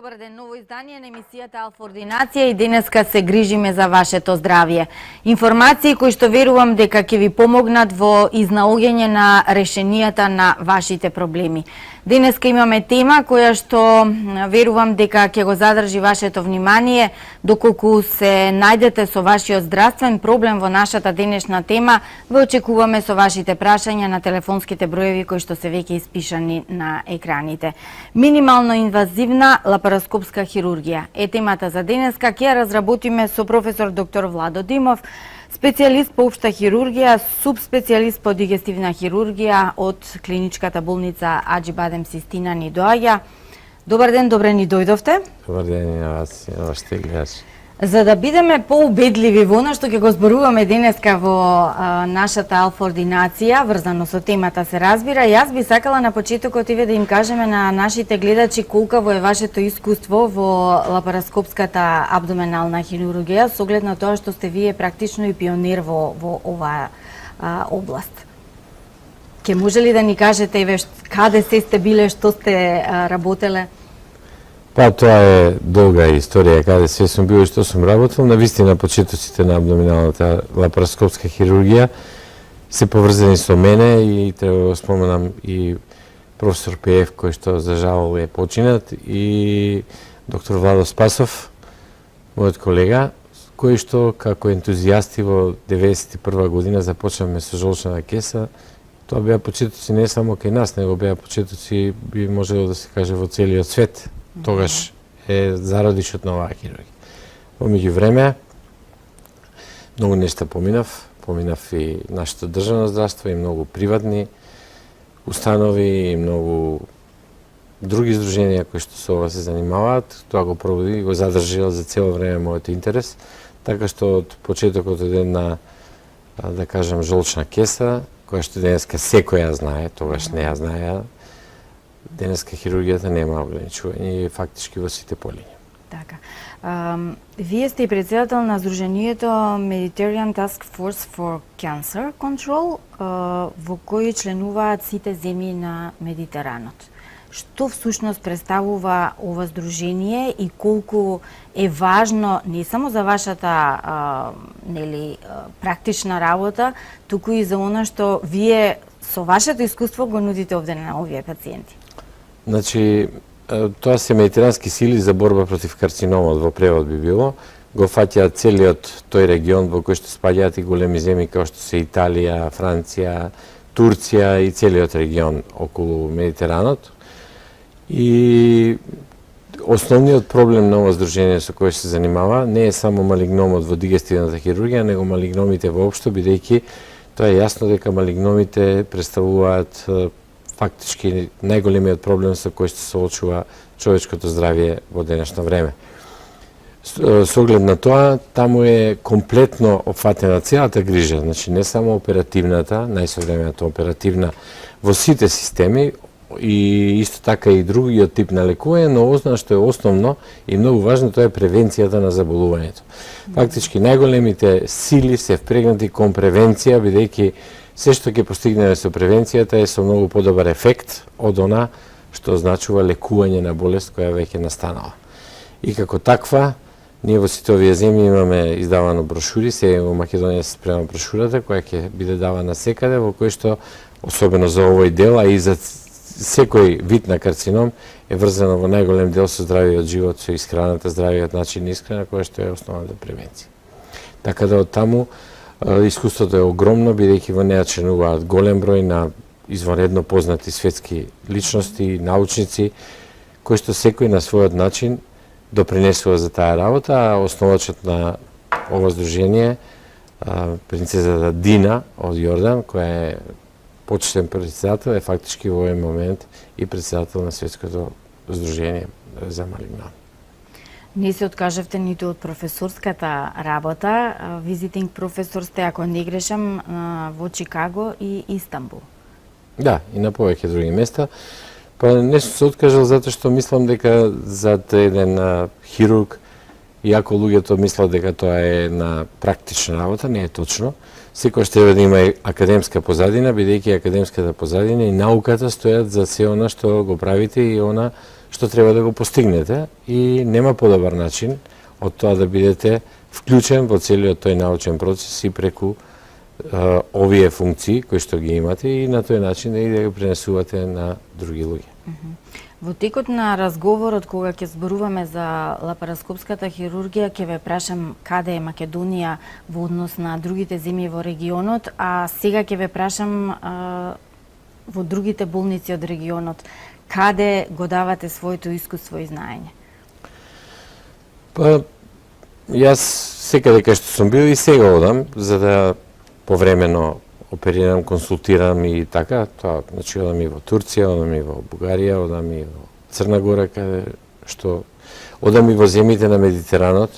Добар ден, ново издание на емисијата Алфа Ординација и денеска се грижиме за вашето здравје. Информации кои што верувам дека ќе ви помогнат во изнаоѓање на решенијата на вашите проблеми. Денеска имаме тема која што верувам дека ќе го задржи вашето внимание доколку се најдете со вашиот здравствен проблем во нашата денешна тема. Ве очекуваме со вашите прашања на телефонските броеви кои што се веќе испишани на екраните. Минимално инвазивна лапароскопска хирургија е темата за денеска. Ќе ја разработиме со професор доктор Владо Димов, специјалист по општа хирургија, субспецијалист по дигестивна хирургија од клиничката болница Аџи Бадем Систина ни доаѓа. Добар ден, добре ни дојдовте. Добар ден и на вас и на вашите гледачи. За да бидеме поубедливи во она што ќе го зборуваме денеска во нашата Алфа Ординација, врзано со темата се разбира, јас би сакала на почетокот и да им кажеме на нашите гледачи колкаво е вашето искуство во лапароскопската абдоменална хирургија, со оглед на тоа што сте вие практично и пионер во оваа област. Ке може ли да ни кажете еве каде се сте биле, што сте работеле? Па тоа е долга историја каде се сум бил и што сум работел. Навистина почетоците на абдоминалната лапароскопска хирургија се поврзани со мене и треба да споменам и професор Пеев кој што за жал е починат и доктор Владо Спасов, мојот колега, кој што како ентузијасти во 91 година започнавме со жолчната кеса. Тоа беа почетоци не само кај нас, него беа почетоци би можело да се каже во целиот свет. Тогаш е зародишот на оваа хирургија. Во меѓувреме, многу нешта поминав и нашето државно здравство и многу приватни установи и многу други здруженија кои што со ова се занимаваат. Тоа го проводи и го задржила за цело време мојот интерес, така што од почетокот од една, да кажам, жолчна кеса, која што денеска секој ја знае, тогаш не ја знаеа, денеска хирургијата нема ограничување и фактички во сите полиња. Така. Вие сте и председател на Сдруженијето Mediterranean Task Force for Cancer Control, во кој членуваат сите земји на Медитеранот. Што всушност представува ова здружение и колку е важно не само за вашата практична работа, туку и за она што вие со вашето искуство го нудите овде на овие пациенти? Значи, тоа се медитерански сили за борба против карциномот, во превод би било. Го фаќаат целиот тој регион во кој што спаѓаат и големи земји како што се Италија, Франција, Турција и целиот регион околу Медитеранот. И основниот проблем на ова здружение со кој се занимава не е само малигномот во дигестивната хирургија, него малигномите воопшто, бидејќи тоа е јасно дека малигномите представуваат фактички најголемиот проблем со кој се соочува човечкото здравје во денешно време. Со оглед на тоа, таму е комплетно опфатена целата грижа, значи не само оперативната, најсовремената оперативна во сите системи, и исто така и другиот тип на лекување, но она што е основно и многу важно, тоа е превенцијата на заболувањето. Фактички најголемите сили се впрегнати кон превенција, бидејќи се што ќе постигнеме со превенцијата е со многу подобар ефект од она што значува лекување на болест која веќе настанала. И како таква, ние во сите овие земји имаме издавано брошури, се во Македонија се спрема брошурата која ќе биде давана секаде, во кој што особено за овој дел, а и за секој вид на карцином е врзано во најголем дел со здравиот живот, со исхраната, здравиот начин на исхрана, која што е основната превенција. Така да од таму искуството е огромно, бидејќи во неа членуваат голем број на извонредно познати светски личности, научници, кои што секој на својот начин допринесува за таа работа, а основачот на ова здружение, принцезата Дина од Јордан, која е почетен председател, е фактички во овој момент и председател на Светското здружение за малигноми. Не се откажавте ниту од професорската работа. Визитинг професор сте, ако не грешам, во Чикаго и Истанбул. Да, и на повеќе други места. Па не сум се откажал затоа што мислам дека зад еден хирург, иако луѓето мислат дека тоа е на практична работа, не е точно. Секојаш треба да има и академска позадина, бидејќи академската позадина и науката стојат за се она што го правите и она што треба да го постигнете и нема подобар начин од тоа да бидете вклучен во целиот тој научен процес и преку овие функции кои што ги имате и на тој начин да ги пренесувате на други луѓе. Во текот на разговорот кога ќе зборуваме за лапароскопската хирургија, ќе ве прашам каде е Македонија во однос на другите земји во регионот, а сега ќе ве прашам во другите болници од регионот, каде го давате своето искуство и знаење? Па, јас секаде кај што сум бил и сега одам, за да повремено оперирам, консултирам и така, тоа, значи одам и во Турција, одам и во Бугарија, одам и во Црна Гора, каде што одам и во земјите на Медитеранот,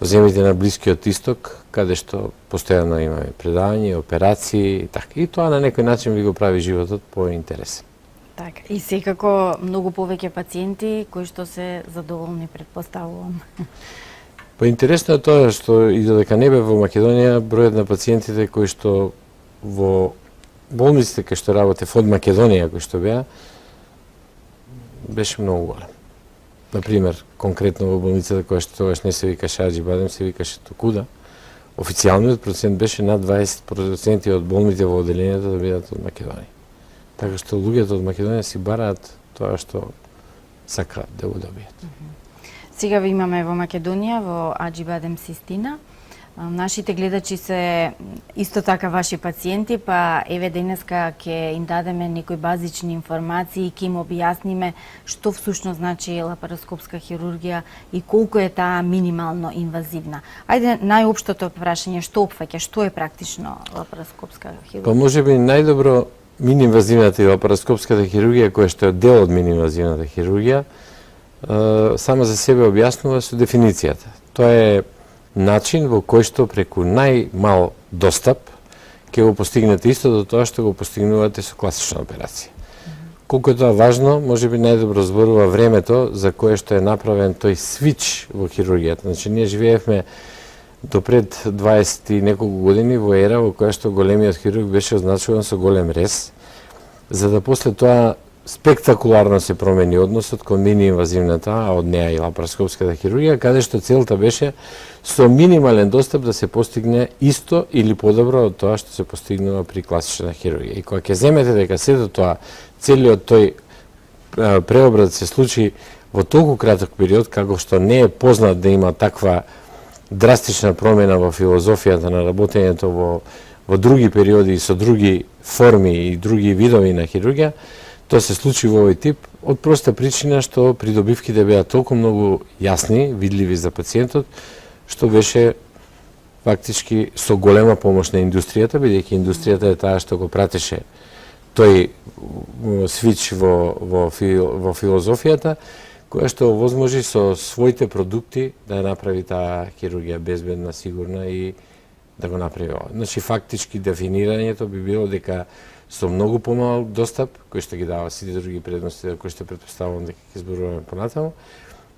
во земјите на Блискиот Исток, каде што постојано имаме предавања, операции и така. И тоа на некој начин ви го прави животот поинтересен. Така, и секако многу повеќе пациенти кои што се задоволни, предпоставувам. Па интересно е тоа што и додека не бе во Македонија, бројот на пациентите кои што во болниците кај што работев од Македонија, кои што беа, беше многу голем. Например, конкретно во болницата која што тогаш не се викаше Аџи Бадем, се викаше Токуда, официјалниот процент беше над 20% од болните во оделението да бидат од Македонија. Така што луѓето од Македонија си бараат тоа што сакаат да го добијат. Сега ви имаме во Македонија, во Аџи Бадем Систина. Нашите гледачи се исто така ваши пациенти, па еве денеска ќе им дадеме некои базични информации, ќе им објасниме што всушност значи лапароскопска хирургија и колку е таа минимално инвазивна. Ајде најопштото прашање, што опфаќа, што е практично лапароскопска хирургија? Па можеби најдобро миниинвазивната и лапароскопската хирургија, која што е дел од миниинвазивната хирургија, само за себе објаснува со дефиницијата. Тоа е начин во кој што преку најмал достап ќе го постигнете истото тоа што го постигнувате со класична операција. Колку е тоа важно, можеби најдобро зборува времето за кое што е направен тој свич во хирургијата. Значи, ние живеевме до пред 20 и неколку години во ера во која што големиот хирург беше означуван со голем рез, за да после тоа спектакуларно се промени односот кон миниинвазивната, а од неа и лапароскопската хирургија, каде што целта беше со минимален достап да се постигне исто или подобро од тоа што се постигнува при класична хирургија. И кога ќе земете дека сето тоа, целиот тој преобрат се случи во толку краток период, како што не е познат да има таква драстична промена во филозофијата на работењето во други периоди и со други форми и други видови на хирургија, тоа се случи во овој тип од проста причина што придобивките беа толку многу јасни, видливи за пациентот, што беше фактички со голема помош на индустријата, бидејќи индустријата е таа што го пратеше тој свич во филозофијата, која што овозможи со своите продукти да ја направи таа хирургија безбедна, сигурна и да го направи ова. Значи, фактички дефинирањето би било дека со многу помал достап, кој што ги дава сите други предности, кои што претпоставувам дека ќе зборуваме понатаму,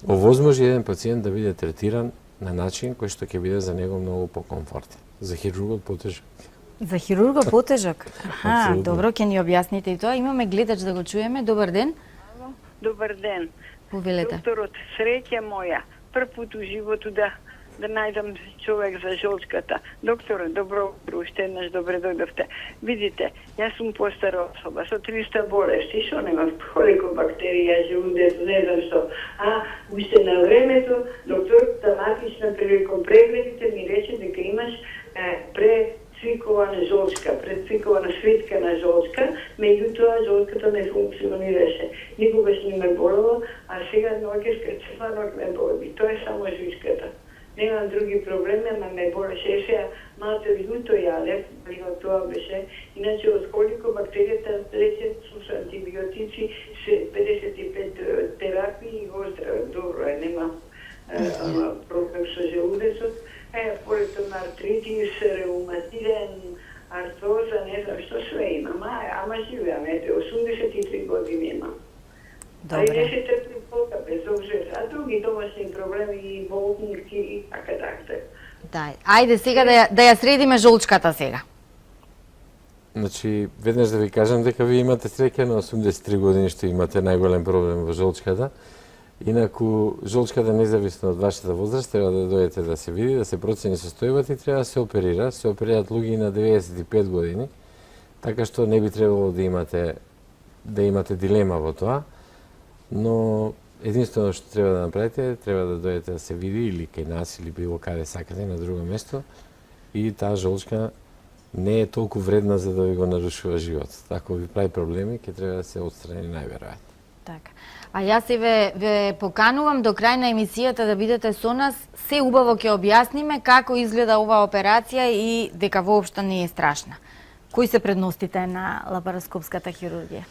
овозможи еден пациент да биде третиран на начин кој што ќе биде за него многу покомфортен. За хирургот потежок. За хирургот потежок? Аха, добро, ќе ни објасните и тоа. Имаме гледач да го чуеме. Добар ден. Добар ден. Повелете. Докторот, среќа моја, прв пат у животу да најдам човек за жолчката. Доктор, добро утро, уште еднаш добре дојдовте. Видите, јас сум постара особа со 300 болести, што нема холикобактерија, желудец, не знам што. А уште на времето докторот таматично приликом прегледите ми рече дека имаш прецвикована жолчка, прецвикована свитка на жолчка, меѓутоа жолчката не функционираше. Никогаш не ме болело, а сега ноќе скрцевано ме боли. Тоа е само жичката. Немам други проблеми, ама ме болеше. Сега малце луто јадев, тоа беше. Иначе од холикобактеријата лечат со антибиотици, 55 терапии и го здраве. Добро е, нема проблем со желудецот. Поред на артритис, реуматиден, артроза, не знам што све имам. Ама живеам, 83 години имам. А и не се трпи болка без обзир. А други домашни проблеми и болнички и така. Да, ајде сега да ја средиме жолчката сега. Значи, веднаш да ви кажам дека ви имате среќа на 83 години што имате најголем проблем во жолчката. Инаку, жолчката независно од вашата возраст треба да дојдете да се види, да се процени состојбата и треба да се оперира. Се оперираат луѓе на 95 години, така што не би требало да имате дилема во тоа. Но единствено што треба да направите, треба да дојдете да се види или кај нас или било каде сакате на друго место и таа жолчка не е толку вредна за да ви го нарушува животот. Ако ви прави проблеми, ќе треба да се отстрани најверојатно. Така. А јас и ве поканувам до крај на емисијата да бидете со нас. Се убаво ќе објасниме како изгледа оваа операција и дека воопшто не е страшна. Кои се предностите на лапароскопската хирургија?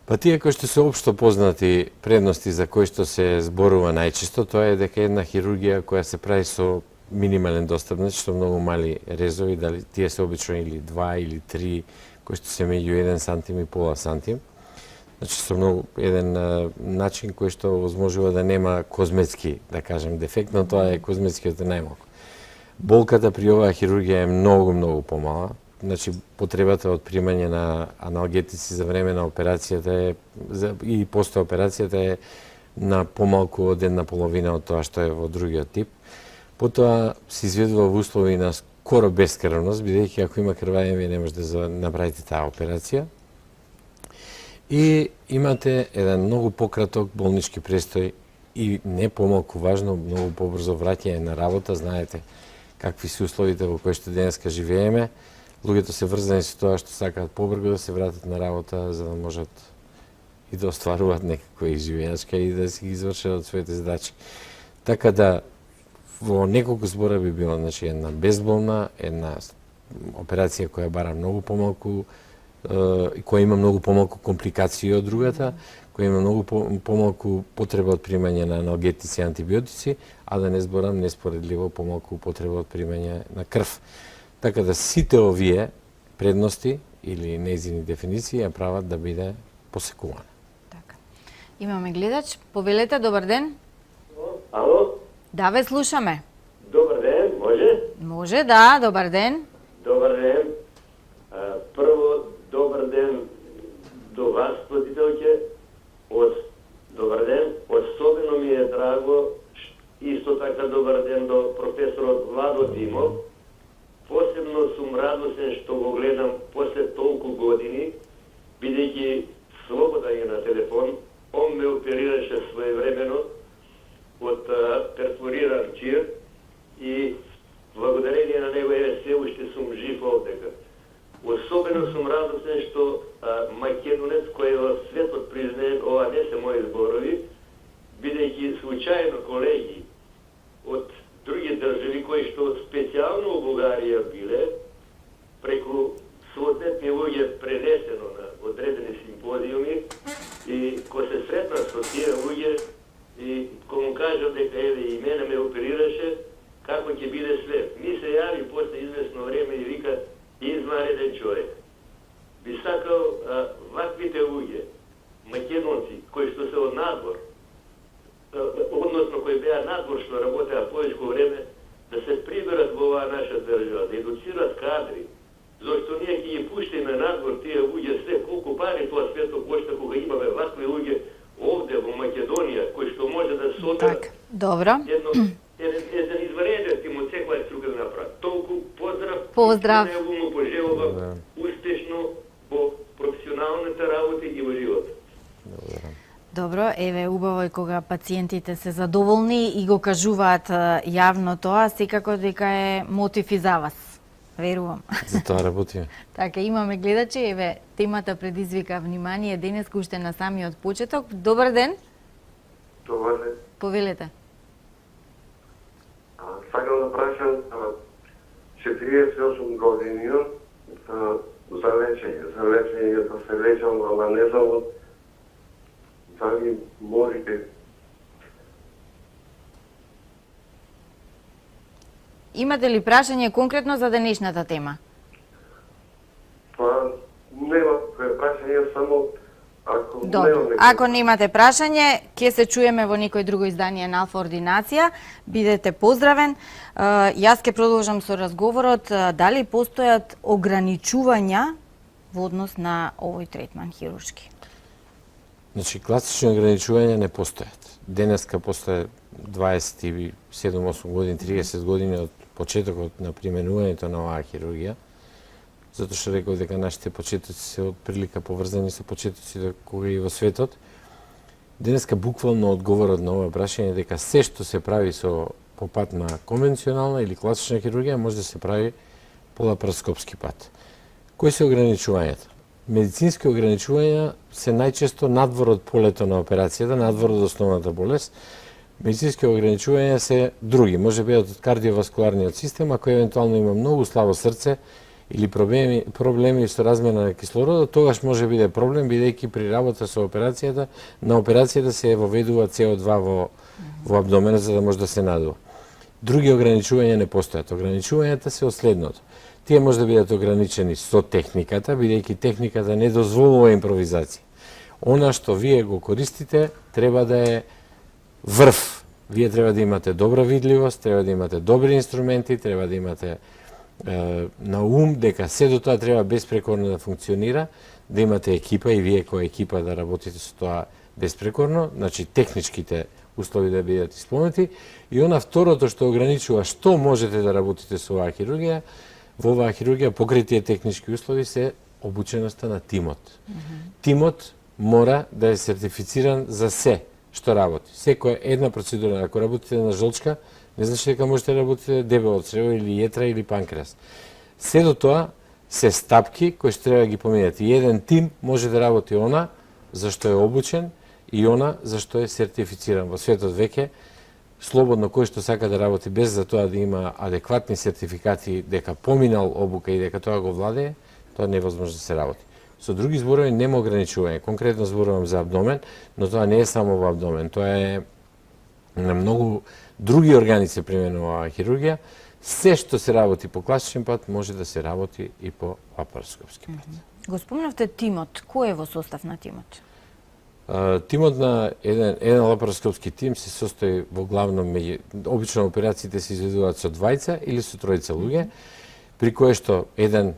Па тие кои што се општо познати предности за кои што се зборува најчесто, тоа е дека една хирургија која се прави со минимален достап, значи со многу мали резови, дали тие се обично или 2 или 3, кои што се меѓу 1 сантим и пола сантим. Значи со многу еден начин кој што возможува да нема козметски, да кажем, дефект, но тоа е козметскиот најмалку. Болката при оваа хирургија е многу помала. Значи потребата од примање на аналгетици за време на операцијата и после операцијата е на помалку од 1/2 од тоа што е во другиот тип. Потоа се изведува во услови на скоро бескрвност, бидејќи ако има крвање, вие не можете да направите таа операција. И имате еден многу пократок болнички престој и не помалку важно, многу побрзо враќање на работа. Знаете какви се условите во кои што денеска живееме. Луѓето се врзани со тоа што сакаат побрзо да се вратат на работа за да можат и да остваруваат некаква изживеачка и да си ги извршат своите задачи. Така да во неколку збора би било, значи, една безболна, една операција која бара многу помалку, која има многу помалку компликации од другата, која има многу помалку потреба од примање на аналгетици и антибиотици, а да не зборам неспоредливо помалку потреба од примање на крв. Така да сите овие предности или нејзини дефиниции ја прават да биде посекувана. Така. Имаме гледач. Повелете, добар ден. Ало? Да, ве слушаме. Добар ден, може? Може, да, добар ден. Добар ден. Прво, добар ден до вас, подителке. Добар ден. Особено ми е драго, исто така добар ден до професорот Владо Димов. Посебно сум радосен што го гледам после толку години, бидејќи слобода е на телефон. Он ме оперираше своевремено од перфориран чир и благодарение на него се уште сум жив овдека. Особено сум радосен што македонец кој е во светот признаен, ова не се мои зборови, бидејќи случајно колеги од други држави кои што специјално во Бугарија биле, преку соодветни луѓе пренесено на одредени симпозиуми и кој се сретна со тие луѓе и кој му кажа дека еве и мене ме оперираше, како ќе биде свет. Ми се јави после известно време и вика извареден човек. Би сакал ваквите луѓе, македонци, кои што се од надвор, односно кои беа надвор што работеа повеќе време, да се приберат во оваа наша држава, да едуцират кадри, зашто ние ќе ги пуштиме надвор тие луѓе се колку пари тоа свето кошта кога имаме вакви луѓе овде во Македонија, кои што може да соберат. Так, добро. Еден извареден тим од секоја струка да направи. Толку поздрав. Поздрав. И му пожелувам успешно во професионалните работи и во живот. Добро, еве убаво е кога пациентите се задоволни и го кажуваат јавно тоа, секако дека е мотив и за вас. Верувам. За тоа работиме. Така, имаме гледачи, еве, темата предизвика внимание денес уште на самиот почеток. Добар ден. Добар ден. Повелете. Сакам да прашам, 48 години за лечење, да се лечам, ама не знам дали можете. Имате ли прашање конкретно за денешната тема? Па, нема прашање, само ако Добро, ако немате прашање, ќе се чуеме во некој друго издание на Алфа Ординација. Бидете поздравен. Јас ќе продолжам со разговорот. Дали постојат ограничувања во однос на овој третман хируршки? Значи, класични ограничувања не постојат. Денеска после 27-8 години, 30 години од почетокот на применувањето на оваа хирургија, затоа што реков дека нашите почетоци се од прилика поврзани со почетоците кога и во светот, денеска буквално одговорот на ова прашање е дека се што се прави по пат на конвенционална или класична хирургија може да се прави по лапароскопски пат. Кои се ограничувањата? Медицински ограничувања се најчесто надвор од полето на операцијата, надвор од основната болест. Медицински ограничувања се други, може би од кардиоваскуларниот систем, ако евентуално има многу слабо срце или проблеми со размена на кислородот, тогаш може биде проблем, бидејќи при работа со операцијата, на операцијата се воведува CO2 во абдоменот за да може да се надува. Други ограничувања не постојат. Ограничувањата се од следното. Тие може да бидат ограничени со техниката, бидејќи техниката не дозволува импровизација. Она што вие го користите треба да е врв. Вие треба да имате добра видливост, треба да имате добри инструменти, треба да имате на ум дека се до тоа треба безпрекорно да функционира, да имате екипа и вие која екипа да работите со тоа безпрекорно, значи техничките услови да бидат исполнети. И она второто што ограничува што можете да работите со оваа хирургија, во оваа хирургија покрај тие технички услови се обученоста на тимот. Тимот мора да е сертифициран за се што работи. Секоја една процедура, ако работите на жолчка, не значи дека можете да работите дебело црево или јетра или панкреас. Се до тоа се стапки кои што треба да ги поминете. И еден тим може да работи она за што е обучен и она за што е сертифициран. Во светот веќе слободно кој што сака да работи без за тоа да има адекватни сертификати дека поминал обука и дека тоа го владее, тоа не е возможно да се работи. Со други зборови нема ограничување. Конкретно зборувам за абдомен, но тоа не е само во абдомен. Тоа е на многу други органи се применува оваа хирургија. Се што се работи по класичен пат може да се работи и по лапароскопски пат. Го спомнавте тимот. Кој е во состав на тимот? Тимот на еден лапароскопски тим се состои во главно обично операциите се изведуваат со двајца или со тројца луѓе, при кое што еден,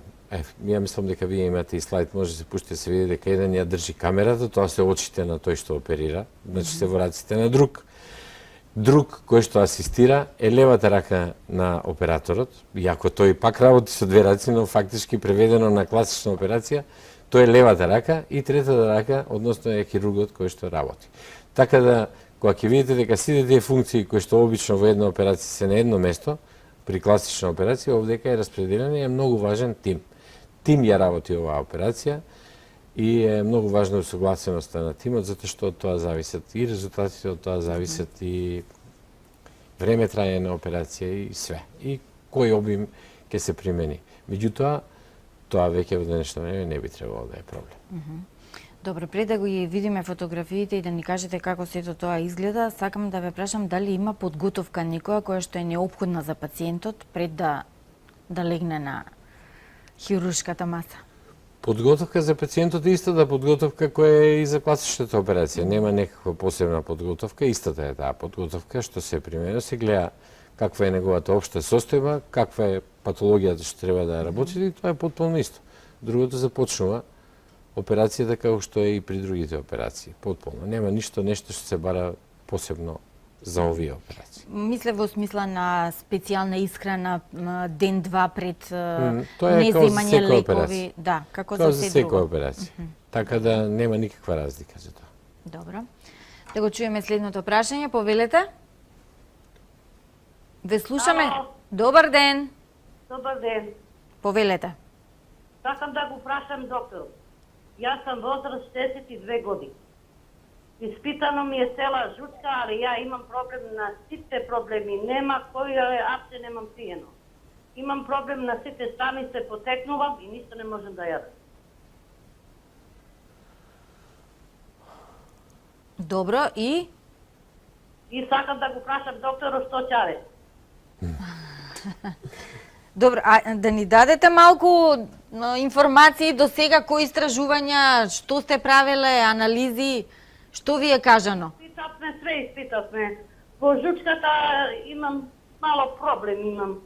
ја мислам дека вие имате и слайд, може да се пушти да се види дека еден ја држи камерата, тоа се очите на тој што оперира, значи се во раците на друг. Друг кој што асистира е левата рака на операторот, иако тој пак работи со две раци, но фактички преведено на класична операција, тој е левата рака и третата рака, односно е хирургот кој што работи. Така да, кога ќе видите дека сите тие функции кои што обично во една операција се на едно место, при класична операција, овдека е распределено и е многу важен тим. Тим ја работи оваа операција и е многу важна усогласеноста на тимот, затоа што од тоа зависат и резултатите, од тоа зависат и време трајање на операција и све. И кој обим ќе се примени. Меѓутоа, тоа веќе во денешно време не би требало да е проблем. Добро, пред да го видиме фотографиите и да ни кажете како сето тоа изгледа, сакам да ве прашам дали има подготовка некоја која што е неопходна за пациентот пред да легне на хируршката маса? Подготовка за пациентот е истата подготовка која е и за класичната операција. Нема некаква посебна подготовка, истата е таа подготовка што се применува, се гледа каква е неговата општа состојба, каква е патологијата што треба да ја работи и тоа е потполно исто. Другото започнува операцијата како што е и при другите операции, потполно. Нема нешто што се бара посебно за овие операции. Мисле во смисла на специјална исхрана ден-два пред тоа е неземање лекови, да, како за се друго. секоја операција. Така да нема никаква разлика за тоа. Добро. Да го чуеме следното прашање, повелете. Ве слушаме. Ало. Добар ден. Добар ден. Повелете. Сакам да го прашам доктор. Јас сам возраст 62 години. Испитано ми е цела жучка, али ја имам проблем на сите проблеми. Нема кој апце немам пиено. Имам проблем на сите страни, се потекнувам и ништо не можам да јадам. Добро, и? И сакам да го прашам докторот што чаре. Добро, а да ни дадете малку информации до сега, кои истражувања, што сте правеле, анализи, што ви е кажано? Испитавме све, испитавме. Во жучката имам мало проблем, имам.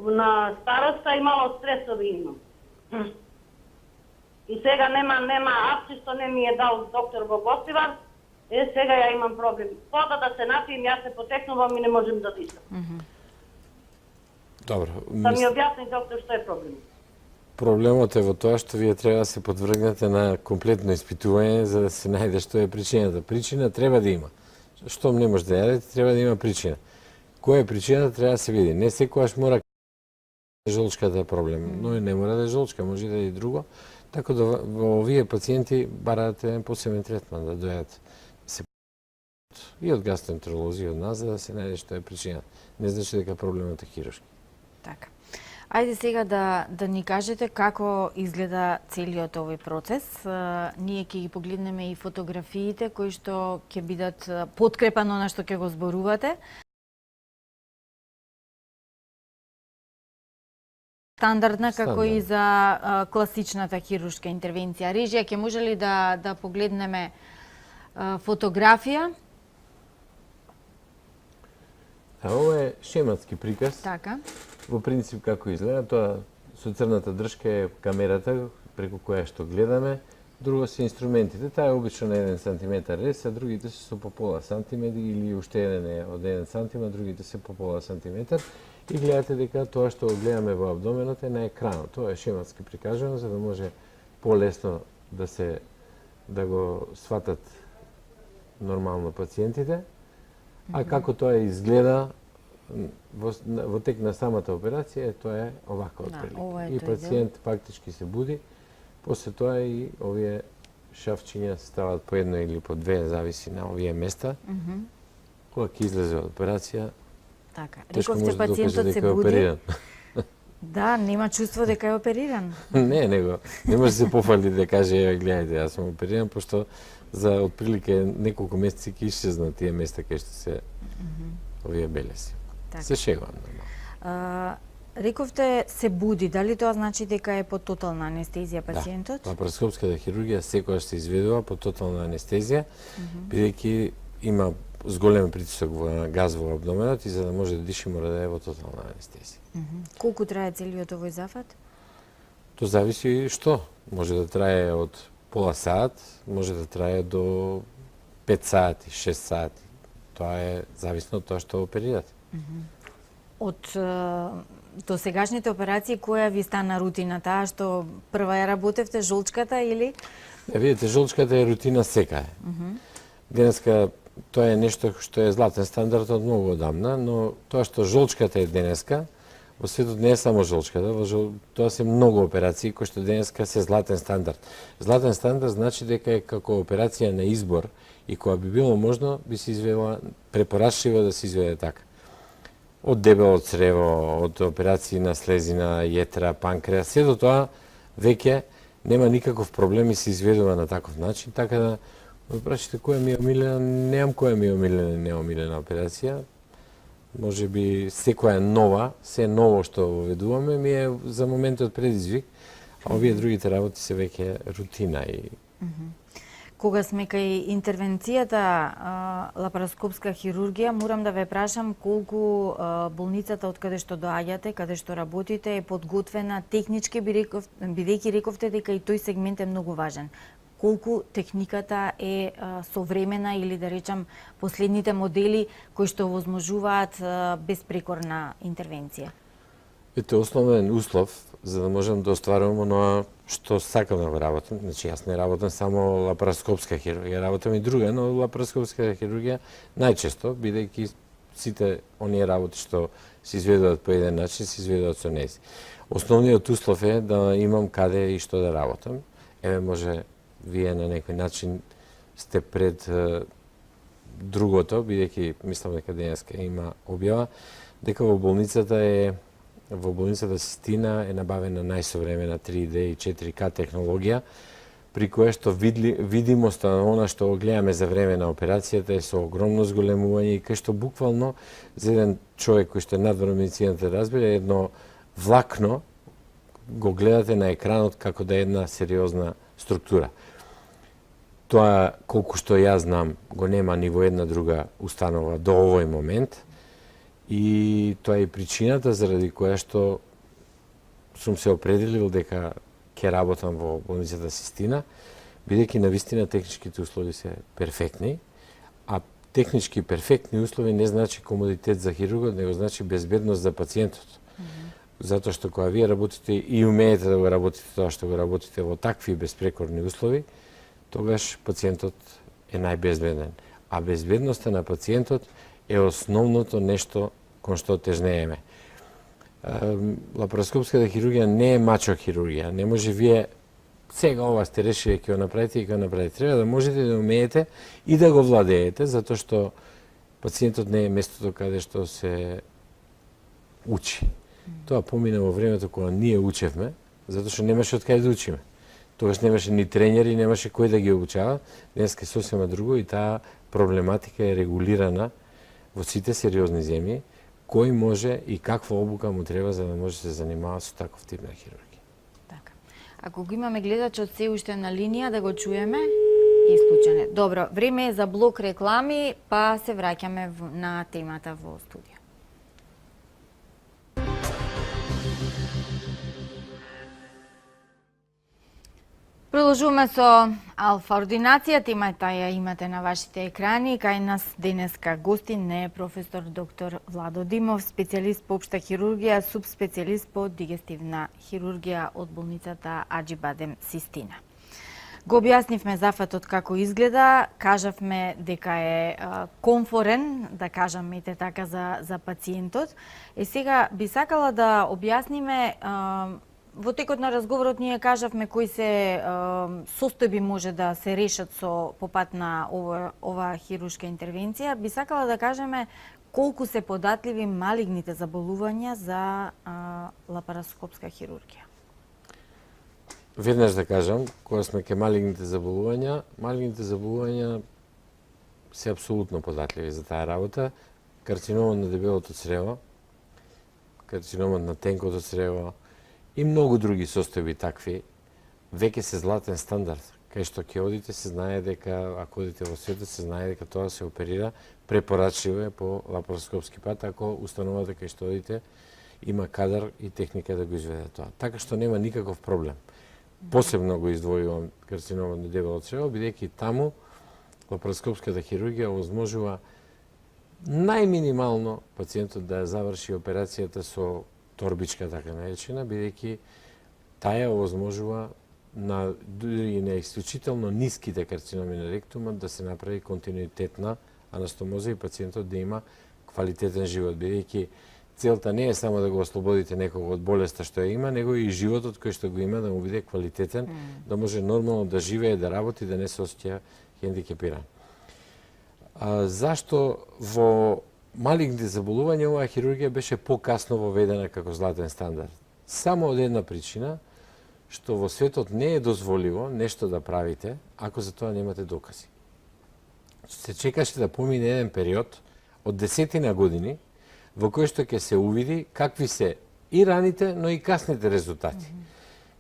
На староста и мало стресови имам. И сега нема апси што не ми е дал доктор Богосивар. Сега ја имам проблем. Вода да се напием, јас се потекнувам и не можем да дишам. Добро. Да ми објасни доктор што е проблем. Проблемот е во тоа што вие треба да се подвргнете на комплетно испитување за да се најде што е причината. Причина треба да има. Штом не може да јадете, треба да има причина. Која е причината треба да се види. Не секогаш мора жолчката е проблем, но и не мора да е жолчка, може да е и друго. Така да во овие пациенти бараат еден посебен третман да дојдат се и од гастроентеролози и од нас за да се најде што е причина. Не значи дека проблемот е хируршки. Така. Ајде сега да ни кажете како изгледа целиот овој процес. Ние ќе ги погледнеме и фотографиите кои што ќе бидат подкрепа на она што ќе го зборувате. Стандардна како и за класичната хируршка интервенција. Режија, ќе може ли да погледнеме фотографија? Ова е шематски приказ. Така. Во принцип како изгледа, тоа со црната дршка е камерата преку која што гледаме. Друго се инструментите, таа е обично на 1 сантиметар рез, а другите се со по пола сантиметар или уште еден е од 1 сантиметар, другите се по пола сантиметар. И гледате дека тоа што го гледаме во абдоменот е на екранот. Тоа е шематски прикажано за да може полесно да го сватат нормално пациентите. А како тоа изгледа во тек на самата операција, тоа е овака отприлика. И пациент фактички се буди, после тоа и овие шафчиња се стават по едно или по две, зависи на овие места. Кога ќе излезе од операција, така. Рековте пациентот се буди. Да, нема чувство дека е опериран. Не може да се пофали да каже, гледајте, јас сум опериран, пошто за отприлike неколку месеци ќе исчезнат тие места кај што се овие белеси. Се шегувам нормално. Рековте се буди, дали тоа значи дека е под тотална анестезија пациентот? Да, лапароскопската хирургија секогаш се изведува под тотална анестезија, бидејќи има зголем притисок на газ во абдоменот и за да може да диши мора да е во тотална анестезија. Колку трае целиот овој зафат? Тоа зависи што. Може да трае од пола сат, може да трае до 5 сати, 6 сати. Тоа е зависно од тоа што оперирате. Од досегашните операции која ви стана рутина? Таа што прва ја работевте, жолчката или? Видите, жолчката е рутина секаде. Денеска тоа е нешто што е златен стандард од многу одамна, но тоа што жолчката е денеска, во светот не е само жолчката, тоа се многу операции кои што денеска се златен стандард. Златен стандард значи дека е како операција на избор и кога би било можно, би се изведела препорачливо да се изведе така. Од дебело црево, од операции на слезина, јетра, панкреас, се до тоа веќе нема никаков проблем и се изведува на таков начин, така да ме прашите која ми е омилена, немам која ми е омилена и неомилена операција. Може би секоја нова, се ново што воведуваме ми е за моментот предизвик, а овие другите работи се веќе рутина и Кога сме кај интервенцијата лапароскопска хирургија, морам да ве прашам колку болницата од каде што доаѓате, каде што работите, е подготвена технички, бидејќи рековте дека и тој сегмент е многу важен. Колку техниката е современа или да речам последните модели кои што возможуваат безпрекорна интервенција? Ете, основен услов за да можам да остварувам оноа што сакам да го работам. Значи, јас не работам само лапароскопска хирургија, работам и друга, но лапароскопска хирургија најчесто, бидејќи сите оние работи што се изведуваат по еден начин, се изведуваат со нези. Основниот услов е да имам каде и што да работам. Еве, може, вие на некој начин сте пред другото, бидејќи мислам дека денеска има објава, дека во болницата Систина е набавена најсовремена 3D и 4K технологија, при која што видимоста на она што го гледаме за време на операцијата е со огромно зголемување и кај што буквално за еден човек кој што е надвор медицината разбира, едно влакно го гледате на екранот како да е една сериозна структура. Тоа, колку што јас знам, го нема ни во една друга установа до овој момент. И тоа е причината заради која што сум се определил дека ќе работам во болницата Систина, бидејќи навистина техничките услови се перфектни, а технички перфектни услови не значи комодитет за хирургот, него значи безбедност за пациентот. Затоа што кога вие работите и умеете да го работите тоа што го работите во такви безпрекорни услови, тогаш пациентот е најбезбеден. А безбедноста на пациентот е основното нешто кон што тежнееме. Лапароскопската хирургија не е мачо хирургија. Не може вие сега ова сте решили ќе го направите и ќе го направите. Треба да можете да умеете и да го владеете, затоа што пациентот не е местото каде што се учи. Тоа помина во времето кога ние учевме, затоа што немаше од каде да учиме. Тогаш немаше ни тренери, немаше кој да ги обучава. Денеска е сосема друго и таа проблематика е регулирана во сите сериозни земји, кој може и каква обука му треба за да може да се занимава со таков тип на хирургија. Така. Ако го имаме гледачот се уште на линија, да го чуеме, исклучен е. Добро, време е за блок реклами, па се враќаме на темата во студио. Продолжуваме со Алфа ординација, темата ја имате на вашите екрани. Кај нас денеска гостин е професор доктор Владо Димов, специјалист по општа хирургија, субспецијалист по дигестивна хирургија од болницата Аџибадем Систина. Го објаснивме зафатот како изгледа, кажавме дека е комфорен, да кажаме така за пациентот. Сега би сакала да објасниме. Во текот на разговорот ние кажавме кои се состојби може да се решат по пат на ова хируршка интервенција. Би сакала да кажеме колку се податливи малигните заболувања за лапароскопска хирургија. Веднаш да кажам, кога сме ке малигните заболувања се апсолутно податливи за таа работа. Карциномот на дебелото црево, карциномот на тенкото црево, и многу други состојби такви, веќе се златен стандард. Кај што ќе одите, се знае дека, ако одите во светот, се знае дека тоа се оперира препорачливо е по лапароскопски пат, ако установата кај што одите има кадар и техника да го изведе тоа. Така што нема никаков проблем. Посебно го издвојувам карциномот на дебелото црево, бидејќи таму лапароскопската хирургија овозможува најминимално пациентот да ја заврши операцијата со торбичка, така наречена, бидејќи таја овозможува на дури на исклучително ниските карциноми на ректумот да се направи континуитетна анастомоза и пациентот да има квалитетен живот, бидејќи целта не е само да го ослободите некого од болеста што ја има, него и животот кој што го има да му биде квалитетен, да може нормално да живее, да работи, да не се осеќа хендикепиран. Зашто во малигните заболувања оваа хирургија беше покасно воведена како златен стандард? Само од една причина, што во светот не е дозволиво нешто да правите ако за тоа немате докази. Се чекаше да помине еден период од 10 години во кој што ќе се увиди какви се и раните, но и касните резултати.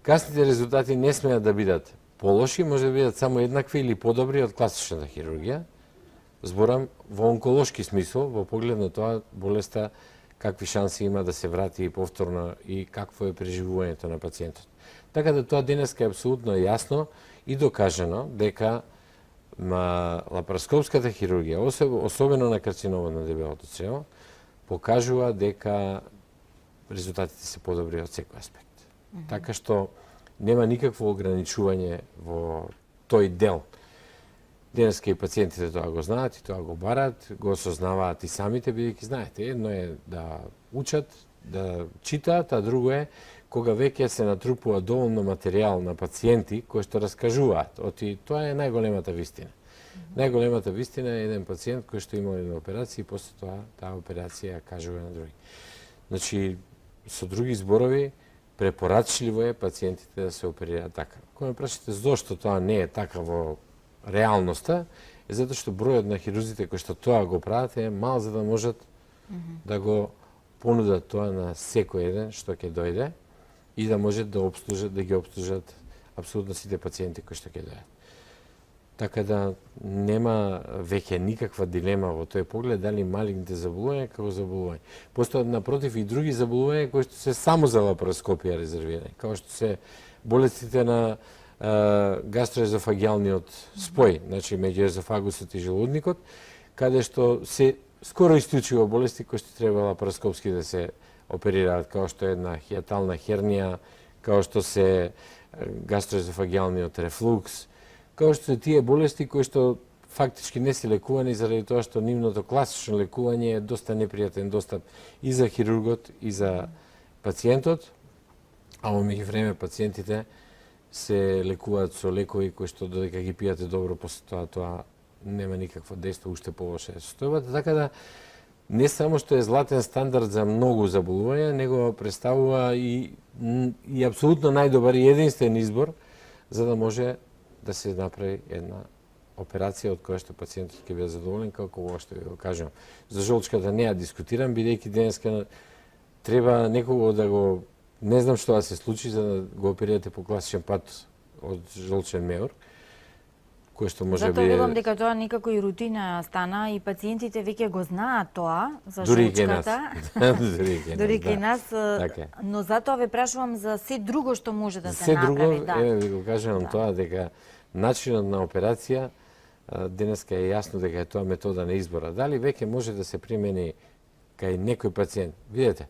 Касните резултати не смеат да бидат полоши, може да бидат само еднакви или подобри од класичната хирургија. Зборам во онколошки смисол, во поглед на тоа болеста какви шанси има да се врати повторно и какво е преживувањето на пациентот. Така да тоа денеска е апсолутно јасно и докажано дека лапароскопската хирургија, особено на карциномот на дебелото црево, покажува дека резултатите се подобри од секој аспект. Така што нема никакво ограничување во тој дел. Денеска и пациентите тоа го знаат и тоа го барат, го осознаваат и самите, бидејќи знаете, едно е да учат, да читаат, а друго е кога веќе се натрупува доволно материјал на пациенти кои што раскажуваат. Тоа е најголемата вистина. Најголемата вистина е еден пациент кој што има една операција и после тоа таа операција кажува на други. Значи, со други зборови, препорачливо е пациентите да се оперираат така. Кога ме прашате зошто тоа не е така во реалноста, е затоа што бројот на хирурзите кои што тоа го прават е мал за да можат да го понудат тоа на секој еден што ќе дојде и да можат да обслужат, да ги обслужат апсолутно сите пациенти кои што ќе дојдат. Така да нема веќе никаква дилема во тој поглед дали малигните заболувања како заболување. Постојат напротив и други заболувања кои што се само за лапароскопија резервирани, како што се болестите на гастроезофагијалниот спој, значи меѓу езофагусот и желудникот, каде што се скоро исклучиво болести кои што треба лапароскопски да се оперираат, како што е една хијатална хернија, како што се гастроезофагијалниот рефлукс, како што се тие болести кои што фактички не се лекувани заради тоа што нивното класично лекување е доста непријатен достап и за хирургот и за пациентот, а во меѓувреме пациентите се лекуваат со лекови кои што додека ги пијате добро после тоа нема никакво дејство, уште полоше е состојбата, така да не само што е златен стандард за многу заболувања, него представува и апсолутно најдобар и единствен избор за да може да се направи една операција од која што пациентот ќе биде задоволен, како ова што ви го кажам. За жолчката не ја дискутирам, бидејќи денеска треба некого да го не знам што да се случи за да го оперирате по класичен пат од жолчен меор, кој што може Затоа би велам дека тоа никако и рутина стана и пациентите веќе го знаат тоа за дури и жолчката. Дури кај нас, но затоа ве прашувам за се друго што може да се направи. Се друго, еве ви го кажам тоа, дека начинот на операција денеска е јасно дека е тоа метода на избора. Дали веќе може да се примени кај некој пациент? Видете,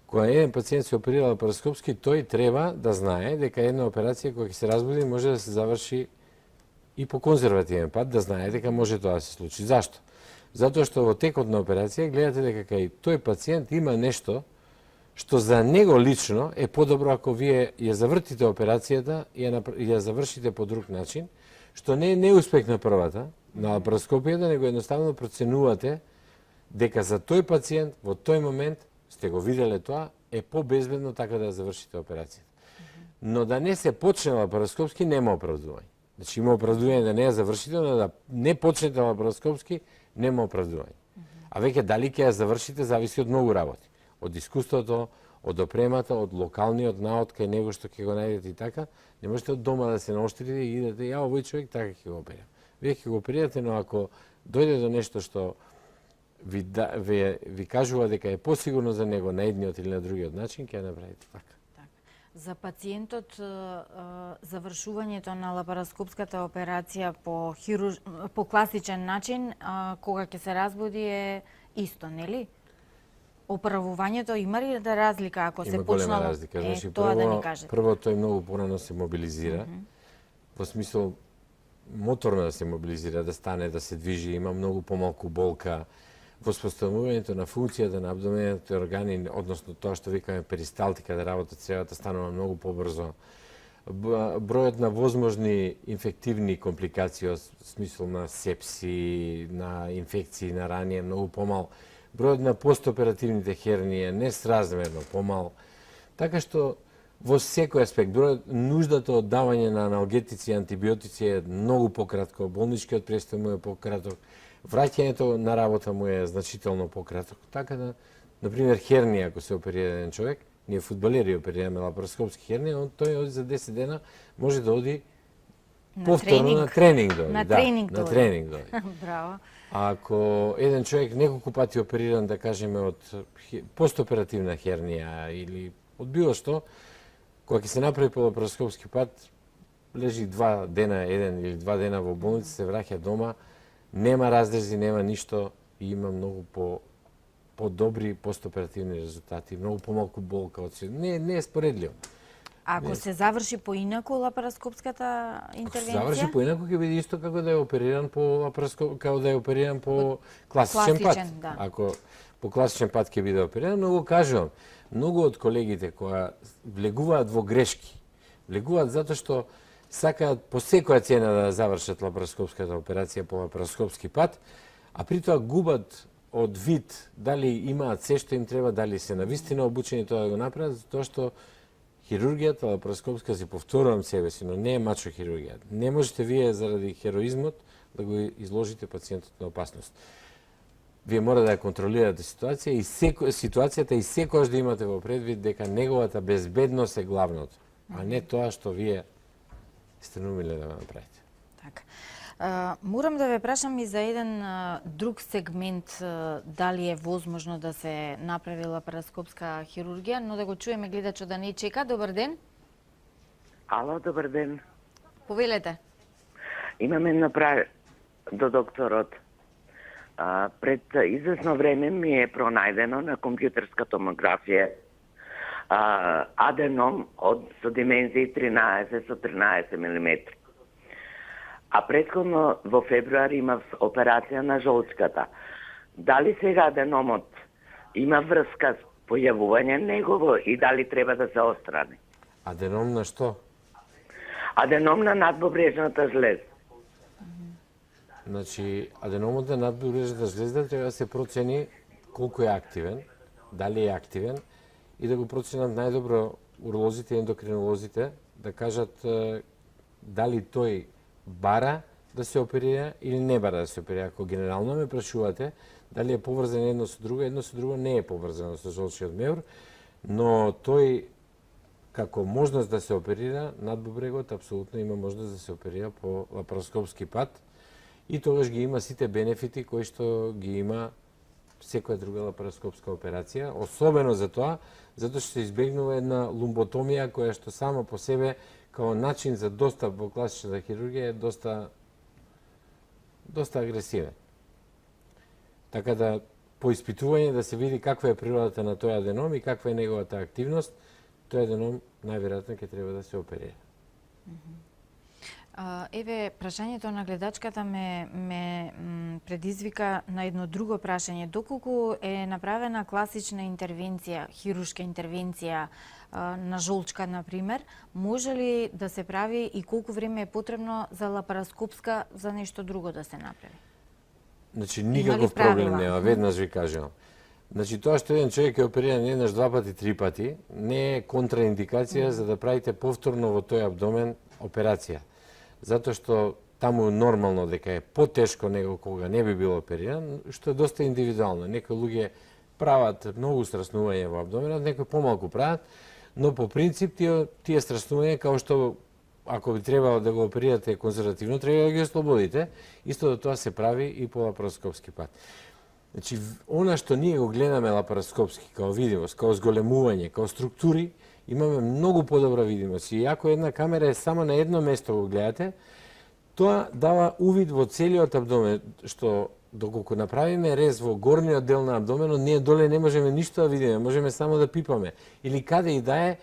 кога еден пациент се оперира лапароскопски, тој треба да знае дека една операција која ќе се разбуди може да се заврши и по конзервативен пат, да знае дека може тоа да се случи. Зашто? Затоа што во текот на операција гледате дека кај тој пациент има нешто што за него лично е подобро ако вие ја завртите операцијата и ја завршите по друг начин, што не е неуспех на првата, на лапароскопијата, него едноставно проценувате дека за тој пациент во тој момент сте го виделе тоа, е побезбедно така да ја завршите операцијата. Но да не се почне лапароскопски нема оправдување. Значи има оправдување да не ја завршите, но да не почнете лапароскопски нема оправдување. А веќе дали ќе ја завршите зависи од многу работи. Од искуството, од опремата, од локалниот наод кај него што ќе го најдете и така, не можете од дома да се наоштрите и идете, ја овој човек така ќе го оперирам. Вие ќе го оперирате, но ако дојде до нешто што ви кажува дека е посигурно за него на едниот или на другиот начин, ќе ја направите така. За пациентот, завршувањето на лапароскопската операција по класичен начин, кога ќе се разбуди е исто, нели? Оправувањето има ли да разлика ако се почнало? Има голема разлика. Значи, тоа да ни кажете. Прво тој многу порано се мобилизира, во смисол моторно да се мобилизира, да стане, да се движи, има многу помалку болка, воспоставувањето на функцијата на абдомените органи, односно тоа што викаме перисталтика, да работат цревата, станува многу побрзо. Бројот на возможни инфективни компликации, во смисол на сепси, на инфекции на рани е многу помал. Бројот на постоперативните хернии е несразмерно помал. Така што во секој аспект, нуждата од давање на аналгетици и антибиотици е многу пократко, болничкиот престој му е пократок, враќањето на работа му е значително пократок. Така да, например, хернија, ако се оперира еден човек, ние фудбалери оперираме лапароскопски хернија, тој оди за 10 дена може да оди повторно на тренинг дојде. На тренинг дојде. Браво. А ако еден човек неколку пати опериран, да кажеме, од постоперативна хернија или од било што, кога ќе се направи по лапароскопски пат, лежи 2 дена, 1 или 2 дена во болница, се враќа дома, нема разрези, нема ништо и има многу по-добри постоперативни резултати, многу помалку болка од се. Не е споредливо. Ако се заврши поинаку лапароскопската интервенција? Ако се заврши поинаку ќе биде исто како да е опериран по класичен пат. Да. Ако по класичен пат ќе биде опериран, но го кажувам, многу од колегите кои влегуваат во грешки, влегуваат затоа што сакаат по секоја цена да завршат лапароскопската операција по лапароскопски пат, а при тоа губат од вид дали имаат се што им треба, дали се навистина обучени тоа да го направат, затоа што хирургијата лапароскопска, си повторувам себе си, но не е мачо хирургија. Не можете вие заради хероизмот да го изложите пациентот на опасност. Вие мора да ја контролирате ситуацијата и секојаш да имате во предвид дека неговата безбедност е главното, а не тоа што вие сте наумиле да го направите. Така. Морам да ве прашам и за еден друг сегмент, дали е возможно да се направи лапароскопска хирургија, но да го чуеме гледачот да не чека. Добар ден. Ало, добар ден. Повелете. Имам една до докторот. Пред известно време ми е пронајдено на компјутерска томографија аденом со димензии 13 со 13 мм. А претходно во февруар имав операција на жолчката. Дали сега аденомот има врска с појавување негово и дали треба да се острани? Аденом на што? Аденом на надбобрежната жлеза. Значи, аденомот на надбобрежната жлеза треба да се процени колку е активен, дали е активен, и да го проценат најдобро уролозите и ендокринолозите, да кажат дали тој бара да се оперира или не бара да се оперира. Ако генерално ме прашувате дали е поврзано едно со друго не е поврзано со жолчниот меур, но тој како можност да се оперира надбобрегот апсолутно има можност да се оперира по лапароскопски пат и тогаш ги има сите бенефити кои што ги има секоја друга лапароскопска операција, особено за тоа, затоа што се избегнува една лумботомија која што сама по себе као начин за достап во класичната хирургија е доста агресивен. Така да по испитување да се види каква е природата на тој аденом и каква е неговата активност, тој аденом најверојатно ќе треба да се оперира. Еве, прашањето на гледачката ме предизвика на едно друго прашање. Доколку е направена класична интервенција, хируршка интервенција на жолчка, например, може ли да се прави и колку време е потребно за лапароскопска, за нешто друго да се направи? Значи, никаков проблем нема, веднаш ви кажувам. Значи, тоа што еден човек е опериран еднаш, два пати, три пати, не е контраиндикација за да правите повторно во тој абдомен операција. Затоа што таму нормално дека е потешко него кога не би бил опериран, што е доста индивидуално. Некои луѓе прават многу страснување во абдоменот, некои помалку прават, но по принцип тие страснувања, као што ако би требало да го оперирате конзервативно, треба да ги ослободите. Исто до тоа се прави и по лапароскопски пат. Значи, она што ние го гледаме лапароскопски, као видимост, као зголемување, као структури, имаме многу подобра видимост. И ако една камера е само на едно место го гледате, тоа дава увид во целиот абдомен, што доколку направиме рез во горниот дел на абдоменот, ние доле не можеме ништо да видиме, можеме само да пипаме. Или каде и да е,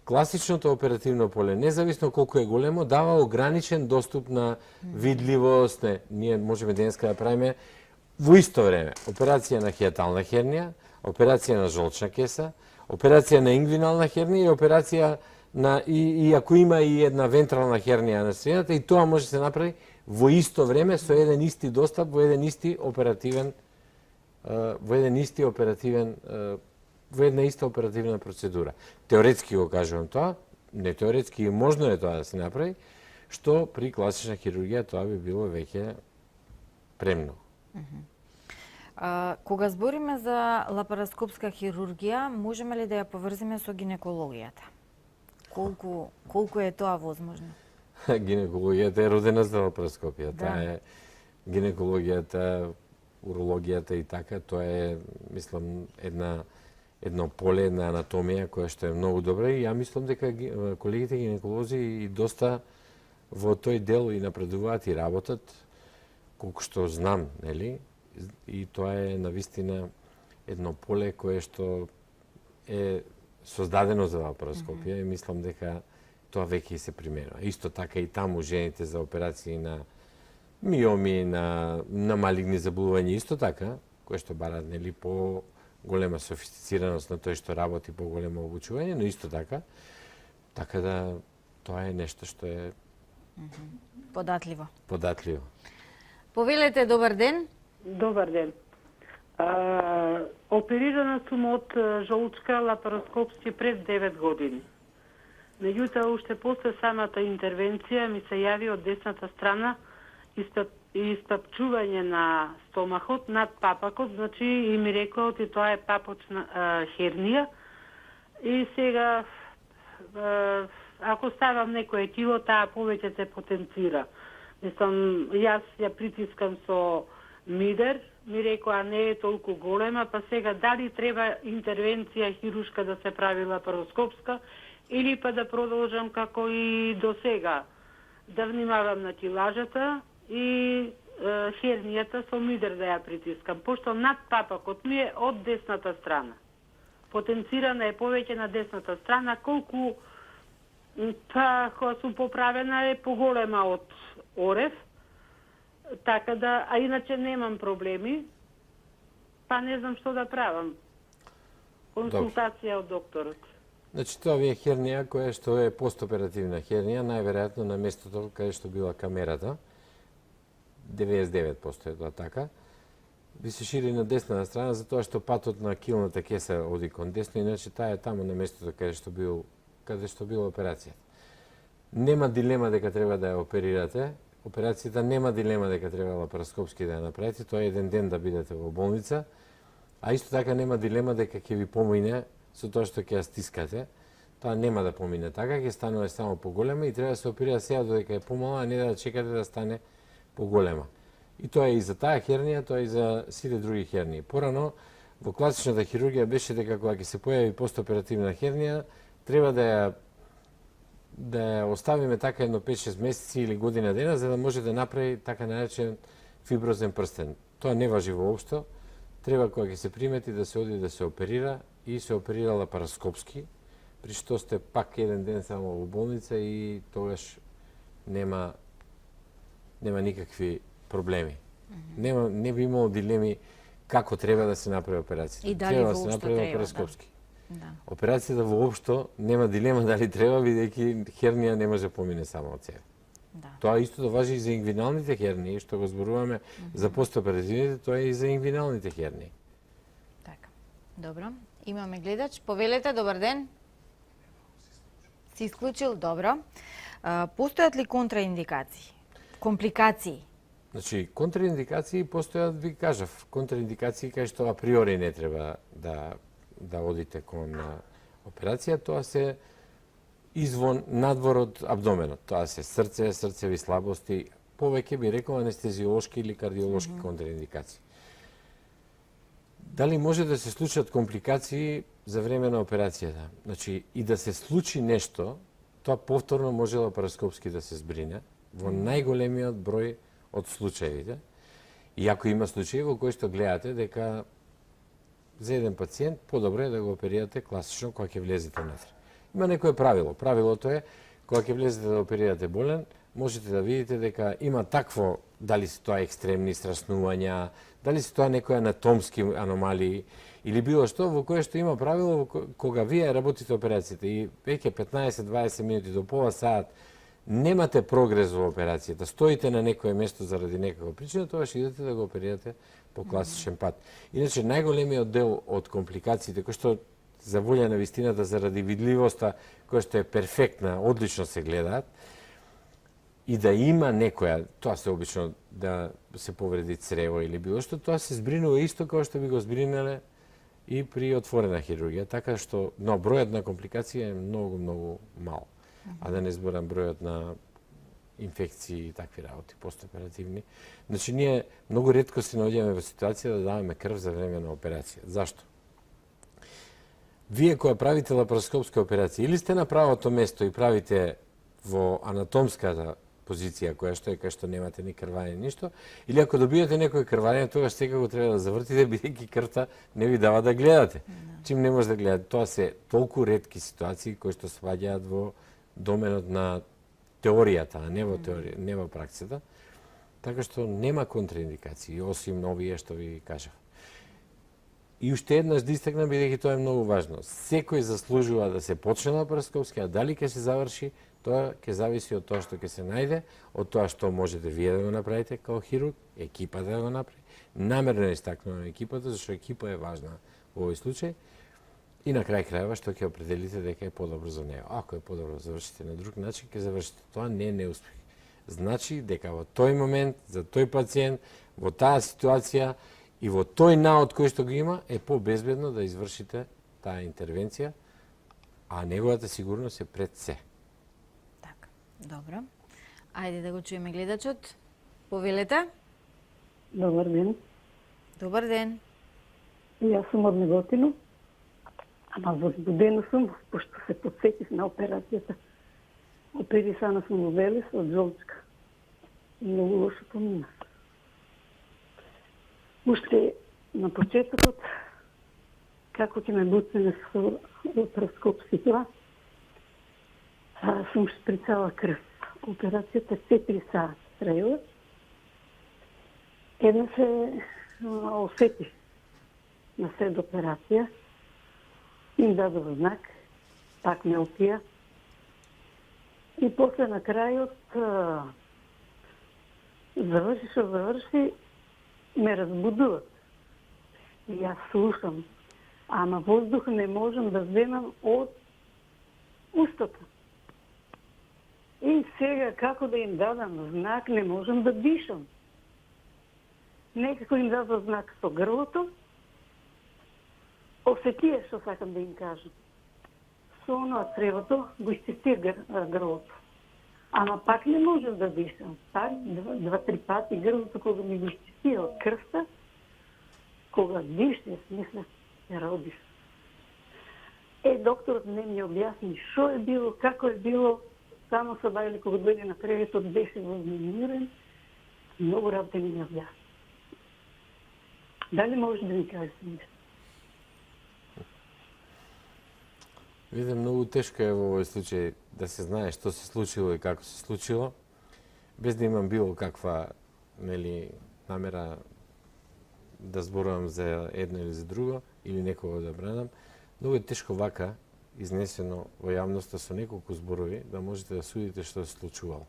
класичното оперативно поле, независно колку е големо, дава ограничен доступ на видливост. Ние можеме денеска да правиме во исто време операција на хијатална хернија, операција на жолчна кеса, операција на ингвинална хернија и операција на и ако има и една вентрална хернија на средината, и тоа може да се направи во исто време со еден исти достап во една иста оперативна процедура. Теоретски го кажувам тоа, не теоретски, можно е тоа да се направи, што при класична хирургија тоа би било веќе премногу. Кога збориме за лапароскопска хирургија, можеме ли да ја поврзиме со гинекологијата? Колку е тоа возможно? Гинекологијата е родена за лапароскопија. Таа е гинекологијата, урологијата и така, тоа е, мислам, едно поле, една анатомија која што е многу добра и ја мислам дека колегите гинеколози и доста во тој дел и напредуваат и работат, колку што знам, нели? И тоа е навистина едно поле кое што е создадено за лапароскопија и мислам дека тоа веќе се применува. Исто така и таму жените за операции на миоми, на малигни заболувања, исто така, кои што барат нели по голема софистицираност на тој што работи, по големо обучување, но исто така да тоа е нешто што е Податливо. Повелете, добар ден. Добар ден. Оперирана сум од жолчка лапароскопски пред 9 години. Меѓутоа, уште после самата интервенција ми се јави од десната страна испапчување на стомахот над папакот, значи и ми рекоа оти тоа е папочна хернија. И сега, ако ставам некое кило, таа повеќе се потенцира. Јас ја притискам со мидер, ми рекоа не е толку голема, па сега дали треба интервенција хирушка да се прави лапароскопска или па да продолжам како и до сега, да внимавам на килажата и хернијата со мидер да ја притискам, пошто над папакот ми е од десната страна. Потенцирана е повеќе на десната страна, колку па кога сум поправена е поголема од орев, така да, а иначе немам проблеми, па не знам што да правам. Консултација од докторот. Значи, тоа ви е хернија која што е постоперативна хернија, најверојатно на местото каде што била камерата, 99% е тоа така, ви се шири на десната страна, затоа што патот на килната кеса оди кон десно, иначе таа е таму на местото каде што била операцијата. Нема дилема дека треба да ја оперирате. Операцијата нема дилема дека треба лапароскопски да ја направите, тоа е еден ден да бидете во болница, а исто така нема дилема дека ќе ви помине со тоа што ќе ја стискате. Тоа нема да помине така, ќе станува само поголема и треба да се оперира сега додека е помала, а не да чекате да стане поголема. И тоа е и за таа хернија, тоа е и за сите други хернии. Порано, во класичната хирургија беше дека кога ќе се појави постоперативна хернија, треба да ја оставиме така едно 5-6 месеци или година дена, за да може да направи така наречен фиброзен прстен. Тоа не важи воопшто. Треба кога ќе се примети да се оди да се оперира и се оперира лапароскопски, при што сте пак еден ден само во болница и тогаш нема никакви проблеми. Не би имало дилеми како треба да се направи операцијата. И дали треба да воопшто се направи треба, лапароскопски. Да. Операцијата воопшто нема дилема дали треба, бидејќи хернија не може помине само од себе. Да. Тоа исто да важи и за ингвиналните хернии, што го зборуваме за постоперативните, тоа е и за ингвиналните хернии. Така. Добро. Имаме гледач. Повелете, добар ден. Си исклучил, добро. Постојат ли контраиндикации? Компликации? Значи, контраиндикации постојат, ви кажав, контраиндикации кај што априори не треба да одите кон операција, тоа се извон, надвор од абдоменот. Тоа се срце, срцеви слабости, повеќе би рекол анестезиолошки или кардиолошки контраиндикации. Дали може да се случат компликации за време на операцијата? Значи, и да се случи нешто, тоа повторно може лапароскопски да се збрине во најголемиот број од случаите. И ако има случаи во кои што гледате дека за еден пациент подобро е да го оперирате класично кога ќе влезете внатре. Има некое правило. Правилото е кога ќе влезете да оперирате болен, можете да видите дека има такво, дали се тоа екстремни страснувања, дали се тоа некои анатомски аномалии или било што во кое што има правило кога вие работите операцијата и веќе 15-20 минути до пола саат немате прогрес во операцијата, стоите на некое место заради некаква причина, тогаш идете да го оперирате по класичен пат. Иначе најголемиот дел од компликациите кои што за волја на вистината заради видливоста која што е перфектна, одлично се гледаат и да има некоја, тоа се обично да се повреди црево или било што, тоа се збринува исто како што би го збринеле и при отворена хирургија, така што но бројот на компликации е многу мал. А да не зборам бројот на инфекции и такви работи, постоперативни. Значи, ние многу ретко се наоѓаме во ситуација да даваме крв за време на операција. Зашто? Вие кога правите лапароскопска операција, или сте на правото место и правите во анатомската позиција, која што е кај што немате ни крвање, ништо, или ако добиете некој крвање, тогаш секако треба да завртите, бидејќи крвта не ви дава да гледате. Чим не може да гледате, тоа се толку ретки ситуации кои што сваѓаат во доменот на теоријата, а не во теорија, не во праксата, така што нема контраиндикации, осим овие што ви кажав. И уште еднаш да истакнам, бидејќи тоа е многу важно. Секој заслужува да се почне лапароскопски, а дали ќе се заврши, тоа ќе зависи од тоа што ќе се најде, од тоа што можете вие да го направите како хирург, екипата да го направи. Намерно истакнувам екипата, зашто екипа е важна во овој случај. И на крај крајава што ќе определите дека е подобро за него. Ако е подобро да завршите на друг начин, ќе завршите. Тоа не е неуспех. Значи дека во тој момент, за тој пациент, во таа ситуација и во тој наод кој што го има, е побезбедно да извршите таа интервенција, а неговата сигурност е пред се. Така, добро. Ајде да го чуеме гледачот. Повелете. Добар ден. Добар ден. Јас сум од Неготино, ама возбудена сум, пошто се подсетив на операцијата. Оперисана сум во Велес од жолчка. Многу лошо помина. Уште на почетокот, како ќе ме буцне со лапароскоп ситла, сум шприцала крв. Операцијата 4 сати траила. Една се осетив на сред операција. Им дадов знак, пак ме опија. И после на крајот заврши, ме разбудуват. И јас слушам, ама воздух не можам да земам од устата. И сега како да им дадам знак, не можам да дишам. Некако им дадам знак со грлото, осетија што сакам да им кажам. Со оно цревото го изчистија грлото. Ама пак не можам да дишам. Пак два-три пати грлото кога ми го изчистија од крвта, кога дишнеш, мисля, се родиш. Докторот не ми објасни што е било, како е било. Само се бајали кога дојде на креветот, беше возмирен. Многу работа ми не објасни. Дали може да ми кажеш нешто? Виде, многу тешко е во овој случај да се знае што се случило и како се случило, без да имам било каква намера да зборувам за едно или за друго, или некого да бранам. Многу е тешко вака, изнесено во јавноста со неколку зборови, да можете да судите што се случувало.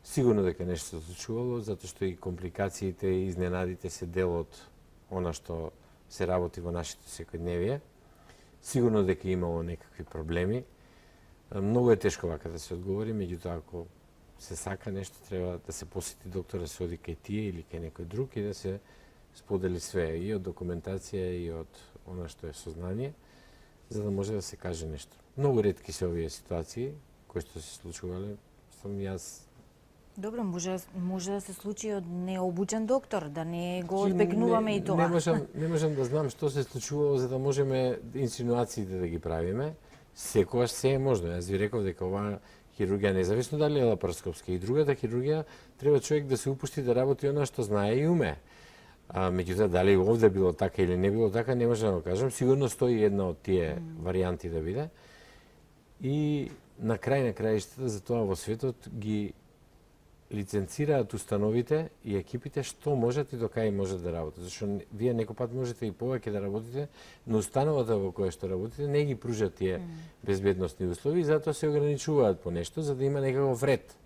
Сигурно дека нешто се случувало, затоа што и компликациите и изненадите се дел од она што се работи во нашето секојдневие. Сигурно дека имало некакви проблеми. Многу е тешко вака да се одговори, меѓутоа ако се сака нешто, треба да се посети доктор, да се оди кај тие или кај некој друг и да се сподели све и од документација и од она што е сознание, за да може да се каже нешто. Многу ретки се овие ситуации кои што се случувале, сум јас. Добро, може да се случи од необучен доктор, да не го одбегнуваме и тоа. Не можам да знам што се случувало за да можеме инсинуациите да ги правиме. Секогаш се е можно. Јас ви реков дека оваа хирургија, независно дали е лапароскопска и другата хирургија, треба човек да се упушти да работи она што знае и уме. Меѓутоа, дали овде било така или не било така, не можам да го кажам. Сигурно стои една од тие варијанти да биде. И на крај на краиштата, за тоа во светот ги лиценцираат установите и екипите што можат и до кај можат да работат. Зашто вие некој пат можете и повеќе да работите, но установата во која што работите не ги пружа тие безбедносни услови и затоа се ограничуваат по нешто за да има некаков ред.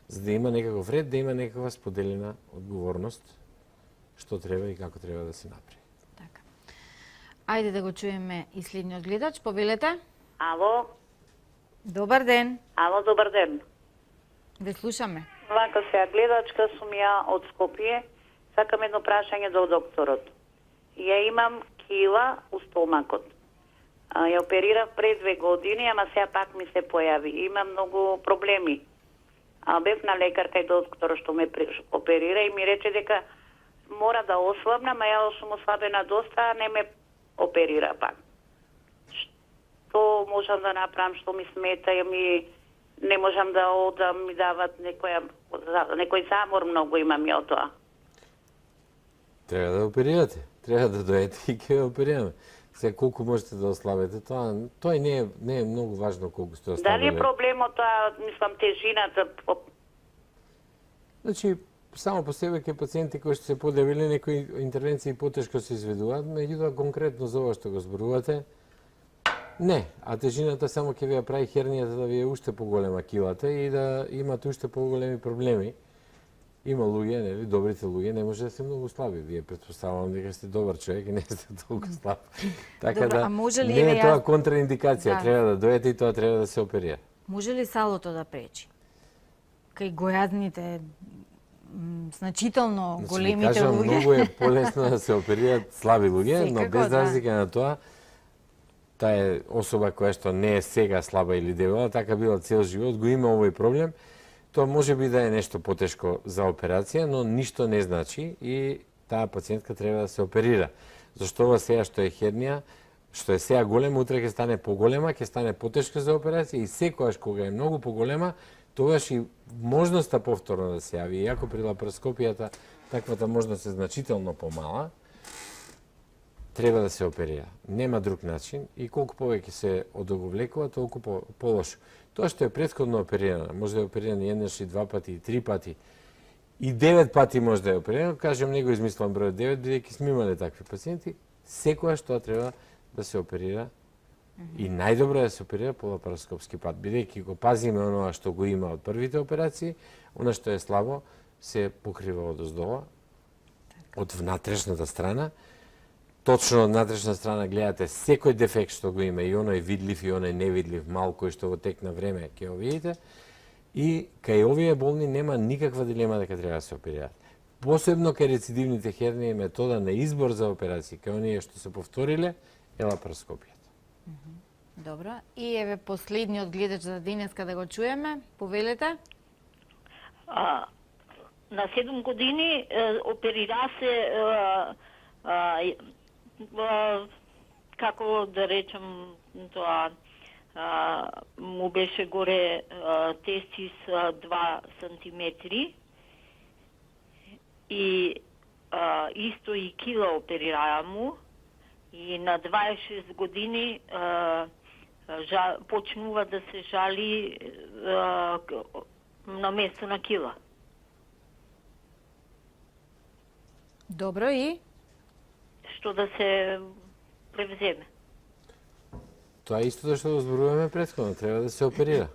За да има некаков ред, да има некаква споделена одговорност што треба и како треба да се направи. Така. Ајде да го чуеме и следниот гледач. Повелете. Ало. Добар ден. Ало, добар ден. Ве слушаме. Вака сега гледачка сум ја од Скопје. Сакам едно прашање до докторот. Ја имам кила у стомакот. Ја оперирав пред 2 години, ама сега пак ми се појави. Имам многу проблеми. Бев на лекар кај доктор што ме оперира и ми рече дека мора да ослабнам, а ја сум ослабена доста, а не ме оперира пак. Што можам да направам, што ми смета, не можам да одам, ми дават некој замор многу имам ја од тоа. Треба да оперирате. Треба да дојдете и ќе оперираме. Сега колку можете да ослабете, тоа не е многу важно колку сте ослабели. Дали е проблемот тоа, мислам, тежината? Значи, само по себе ке пациенти кои што се подебели, некои интервенции потешко се изведуваат, меѓутоа конкретно за ова што го зборувате, не, а тежината само ќе ви ја прави хернијата да ви е уште поголема килата и да имате уште поголеми проблеми. Има луѓе, нели, добрите луѓе не може да се многу слаби. Вие претпоставувам дека сте добар човек и не сте толку слаб. Така Добро, да не е тоа контраиндикација, треба да дојдете и тоа треба да се оперира. Може ли салото да пречи? Кај гојазните значително големите луѓе. Многу е полесно да се оперираат слаби луѓе, но без разлика на тоа, таа е особа која што не е сега слаба или дебела, така била цел живот, го има овој проблем, Тоа може би да е нешто потешко за операција, но ништо не значи и таа пациентка треба да се оперира. Зашто ова сега што е хернија, што е сега голема, утре ќе стане поголема, ќе стане потешка за операција и секогаш кога е многу поголема, тогаш и можноста повторно да се јави. Иако при лапароскопијата таквата можност е значително помала, треба да се оперира. Нема друг начин и колку повеќе се одоговлекува, толку полошо. Тоа што е претходно оперирано, може да е оперирано еднаш и 2 пати, и 3 пати, и 9 пати може да е оперирано, кажем, не го измислам број 9, бидејќи сме имале такви пациенти, секогаш тоа треба да се оперира и најдобро е да се оперира по лапароскопски пат, бидејќи го пазиме оноа што го има од првите операции, она што е слабо се покрива од оздола, од внатрешната страна. Точно од внатрешна страна гледате секој дефект што го има, и оној видлив и оној невидлив мал кој што во тек на време ќе го видите. И кај овие болни нема никаква дилема дека треба да се оперираат. Посебно кај рецидивните хернии метода на избор за операции, кај оние што се повториле, е лапароскопијата. Добро. И еве последниот гледач за денеска да го чуеме. Повелете. На 7 години оперира се како да речем тоа му беше горе тестис 2 сантиметри и исто и кила оперираа му и на 26 години почнува да се жали на место на кила. Добро, и што да се превземе. Тоа е истото што го зборуваме претходно, треба да се оперира.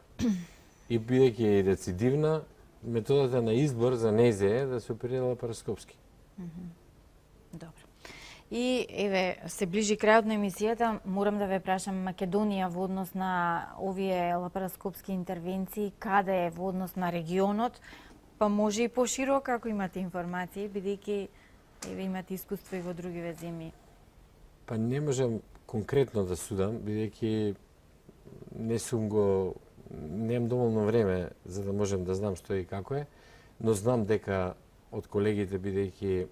И бидејќи е рецидивна, методата на избор за нејзе е да се оперира лапароскопски. Добро. И еве се ближи крајот на емисијата, морам да ве прашам Македонија во однос на овие лапароскопски интервенции, каде е во однос на регионот, па може и пошироко ако имате информации, бидејќи еве имате искуство и во другиве земји. Па не можам конкретно да судам, бидејќи немам доволно време за да можем да знам што и како е, но знам дека од колегите, бидејќи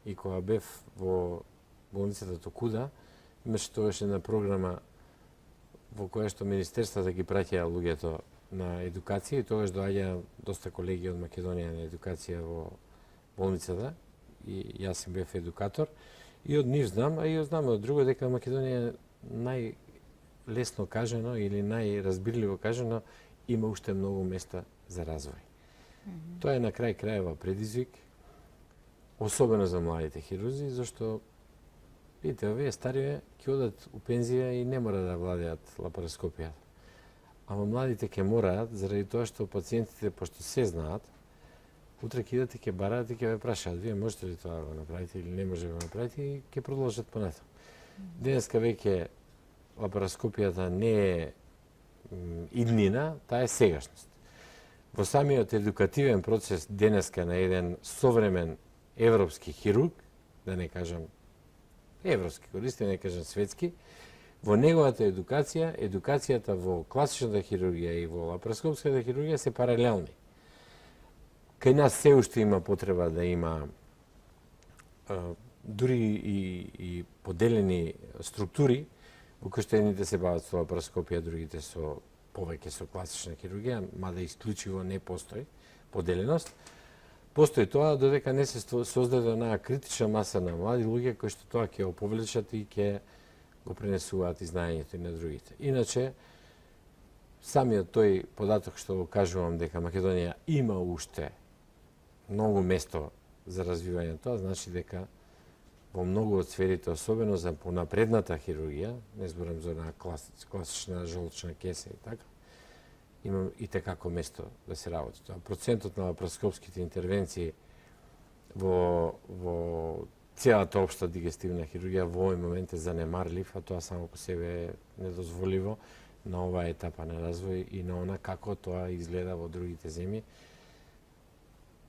и кога бев во болницата Токуда, имаше тогаш една програма во која што министерствата ги праќаја луѓето на едукација и тогаш доаѓа доста колеги од Македонија на едукација во болницата и јас им бев едукатор и од нив знам, а и знам од друго дека Македонија најлесно кажано или најразбирливо кажано има уште многу места за развој. Тоа е на крај крајева предизвик, особено за младите хирурзи, зашто видите, овие стариве ќе одат у пензија и не мора да владеат лапароскопијата. Ама младите ќе мораат заради тоа што пациентите, пошто се знаат, утре ќе идат и ќе бараат и ќе ве прашаат, вие можете ли тоа да го направите или не може да го направите и ќе продолжат понатаму. Денеска веќе лапароскопијата не е иднина, таа е сегашност. Во самиот едукативен процес денеска на еден современ европски хирург, да не кажам европски користи, не кажам светски, во неговата едукација, едукацијата во класичната хирургија и во лапароскопската хирургија се паралелни. Кај нас се уште има потреба да има дури и поделени структури, во кои што едните се бават со лапароскопија, другите повеќе со класична хирургија, мада исклучиво не постои поделеност. Постои тоа додека не се создаде онаа критична маса на млади луѓе кои што тоа ќе оповеличат и ќе го пренесуваат и знаењето и на другите. Иначе, самиот тој податок што го кажувам дека Македонија има уште многу место за развивање тоа, значи дека во многу од сферите, особено за понапредната хирургија, не зборам за една класична жолчна кеса и така, има и tekako место да се работи тоа. Процентот на лапароскопските интервенции во целата општа дигестивна хирургија во овој момент е занемарлив, а тоа само по себе е недозволиво на оваа етапа на развој и на она како тоа изгледа во другите земји.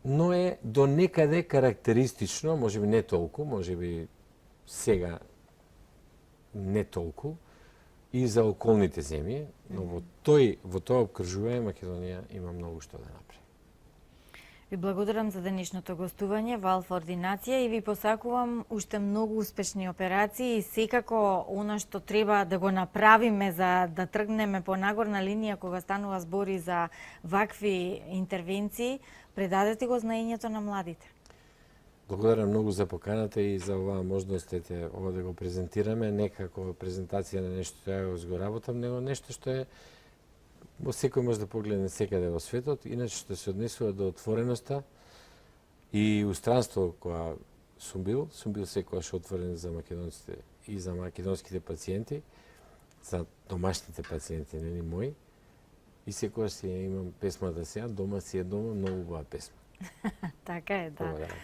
Но е до некаде карактеристично, можеби не толку, можеби сега не толку, и за околните земји, но во тоа обкружување Македонија има многу што да направи. Ви благодарам за денешното гостување во Алфа Ординација и ви посакувам уште многу успешни операции и секако она што треба да го направиме за да тргнеме по нагорна линија кога станува збори за вакви интервенции, предадете го знаењето на младите. Благодарам многу за поканата и за оваа можност ова да го презентираме, не како презентација на нешто што ја го работам, него нешто што е во секој може да погледне секаде во светот, иначе што се однесува до отвореноста и устранство која сум бил секогаш отворен за македонците и за македонските пациенти, за домашните пациенти, нели мои. И секогаш си имам песмата сега, дома си е дома, многу убава песма. Така е, да. Благодарам.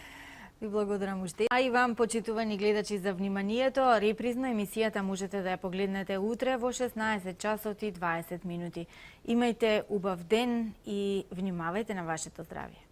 Ви благодарам уште. А и вам, почитувани гледачи, за вниманието. Репризно емисијата можете да ја погледнете утре во 16 часот и 20 минути. Имајте убав ден и внимавајте на вашето здравје.